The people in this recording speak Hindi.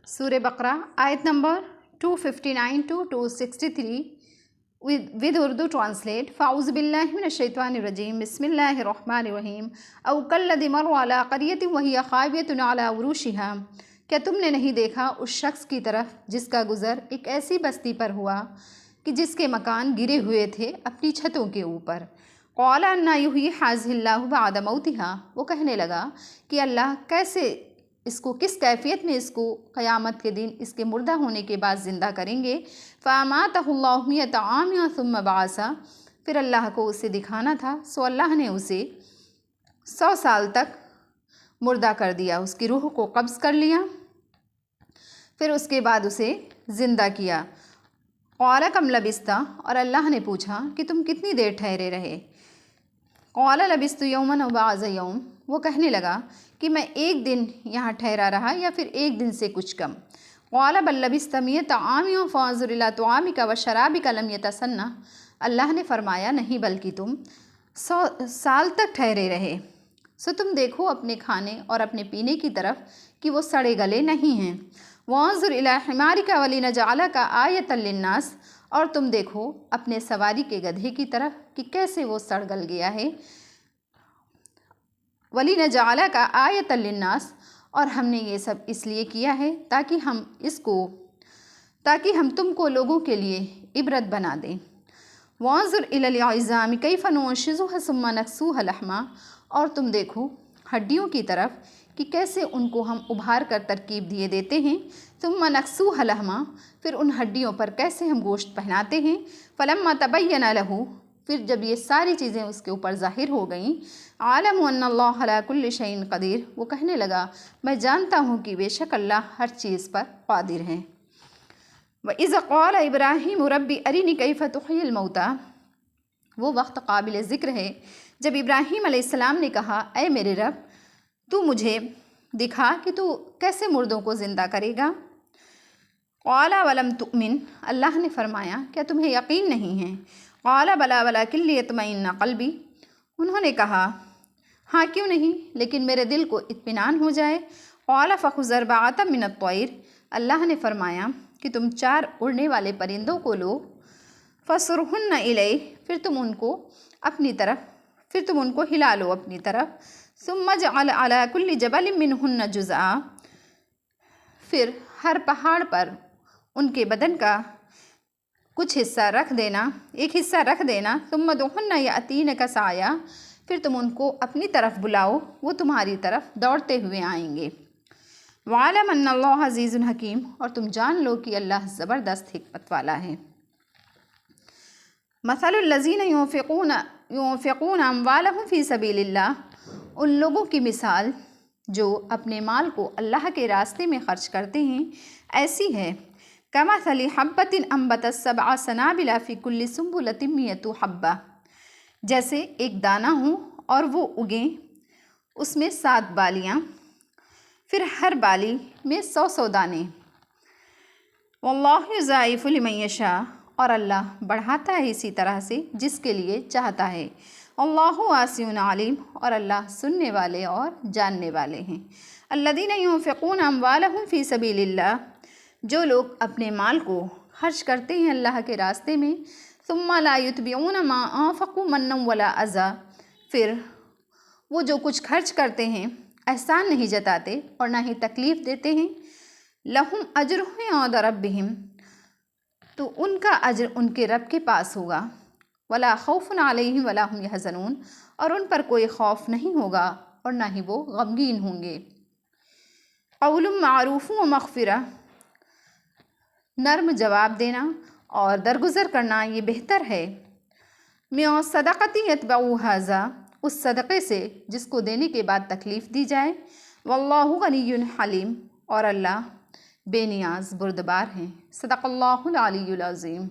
सूरह बकरा आयत number 259 to 263 with Urdu translate फ़ाउज़ु बिल्लाहि मिनश्शैतानिर्रजीम बिस्मिल्लाहिर्रहमानिर्रहीम औ कल्लज़ी मर्र अला क़रयतिन वहिय ख़ावियतुन अला उरूशिहा। क्या तुमने नहीं देखा उस शख्स की तरफ जिसका गुज़र एक ऐसी बस्ती पर हुआ कि जिसके मकान गिरे हुए थे अपनी छतों के ऊपर। क़ाल अन्ना युहयी हाज़िहिल्लाहु बअद मौतिहा, वो कहने लगा कि अल्लाह कैसे इसको किस कैफियत में इसको क़यामत के दिन इसके मुर्दा होने के बाद ज़िंदा करेंगे। फ़अमातहुल्लाहु मिअता आमिन सुम्मा बअसा, फिर अल्लाह को उसे दिखाना था सो अल्लाह ने उसे 100 साल तक मुर्दा कर दिया, उसकी रूह को कब्ज़ कर लिया, फिर उसके बाद उसे ज़िंदा किया। क़ाल कम लबिस्ता, और अल्लाह ने पूछा कि तुम कितनी देर ठहरे रहे। क़ाल लबिस्तु यौमन औ बअज़ यौम, वो कहने लगा कि मैं एक दिन यहाँ ठहरा रहा या फिर एक दिन से कुछ कम। क़ाल बल लबिस्त मिअता आमिन फ़अन्ज़ुर इला तुआमिका व शराबिका लम यतसन्ना, अल्लाह ने फरमाया नहीं बल्कि तुम 100 साल तक ठहरे रहे, सो तुम देखो अपने खाने और अपने पीने की तरफ कि वो सड़े गले नहीं हैं। वअन्ज़ुर इला हिमारिका वलिनजअलका आयतन लिन्नास, और तुम देखो अपने सवारी के गधे की तरफ कि कैसे वो सड़ गल गया है। वलिनजअलका आयतन लिन्नास, और हमने ये सब इसलिए किया है ताकि हम तुमको लोगों के लिए इबरत बना दें। वअन्ज़ुर इलल इज़ामि कैफ़ नुनशिज़ुहा सुम्मा नक्सूहा लहमा, और तुम देखो हड्डियों की तरफ कि कैसे उनको हम उभार कर तरकीब दिए देते हैं। सुम्मा नक्सूहा लहमा, फिर उन हड्डियों पर कैसे हम गोश्त पहनाते हैं। फ़लम्मा तबय्यना लहू, फिर जब ये सारी चीज़ें उसके ऊपर ज़ाहिर हो गईं, आलम अन्नल्लाह अला कुल्लि शैइन क़दीर, वो कहने लगा मैं जानता हूँ कि बेशक अल्लाह हर चीज़ पर क़ादिर है। व इज़ क़ाल इब्राहीम रब्बी अरिनी कैफ़ तुह्यिल मौता, वो वक्त काबिल ज़िक्र है जब इब्राहीम अलैहिस्सलाम ने कहा ऐ मेरे रब तू मुझे दिखा कि तू कैसे मुर्दों को ज़िंदा करेगा। क़ाला वलम तुमिन, अल्लाह ने फरमाया क्या तुम्हें यकीन नहीं है। क़ाला बला वलाकिन लियत्मइन्ना क़ल्बी, उन्होंने कहा हाँ क्यों नहीं, लेकिन मेरे दिल को इत्मीनान हो जाए। क़ाला फ़ख़ुज़ अर्बअतम मिनत तैर, अल्लाह ने फरमाया कि तुम 4 उड़ने वाले परिंदों को लो। फ़सुरहुन्ना इलैह, फिर तुम उनको हिला लो अपनी तरफ। सुम्मा जअल अला कुल्लि जबलिन मिनहुन्ना जुज़आ, फिर हर पहाड़ पर उनके बदन का कुछ हिस्सा रख देना, एक हिस्सा रख देना। सुम्मा दुहुन्ना यातीनका साया, फिर तुम उनको अपनी तरफ बुलाओ, वो तुम्हारी तरफ दौड़ते हुए आएंगे। वालम अन्नल्लाह अज़ीज़ुन हकीम, और तुम जान लो कि अल्लाह ज़बरदस्त हिकमत वाला है। मसलुल लज़ीना युनफ़िक़ून अम्वालहुम फ़ी सबीलिल्लाह, उन लोगों की मिसाल जो अपने माल को अल्लाह के रास्ते में ख़र्च करते हैं ऐसी है। कमसली हब्बतिन अम्बतत सबअ सनाबिला फ़ी कुल्लि सुंबुलतिन मिअतु हब्बा, जैसे एक दाना हो और वो उगें उसमें 7 बालियाँ, फिर हर बाली में 100 दाने। वल्लाहु युज़ाइफ़ु लिमन यशा, और अल्लाह बढ़ाता है इसी तरह से जिसके लिए चाहता है। अल्लाहु वासिउन अलीम, और अल्लाह सुनने वाले और जानने वाले हैं। अल्लज़ीना युनफ़िक़ून अम्वालहुम फ़ी सबीलिल्लाह, जो लोग अपने माल को खर्च करते हैं अल्लाह के रास्ते में। सुम्मा ला युतबिऊन मा अनफ़क़ू मन्नन वला अज़ा, फिर वो जो कुछ खर्च करते हैं एहसान नहीं जताते और ना ही तकलीफ़ देते हैं। लहुम अज्रुहुम इंद रब्बिहिम, तो उनका अज्र उनके रब के पास होगा। वला खौफ़ुन अलैहिम वला हुम यहज़नून, और उन पर कोई खौफ नहीं होगा और ना ही वो गमगीन होंगे। क़ौलुम मारूफ़ुम व मग़फ़िरा, नर्म जवाब देना और दरगुज़र करना ये बेहतर है। मिन सदक़तिन यतबअू हाज़ा, उस सदक़े से जिसको देने के बाद तकलीफ़ दी जाए। वल्लाहु गनियुन हलीम, और अल्लाह बेनियाज़ बुर्दबार हैं। सदक़ल्लाहुल अलीयुल अज़ीम।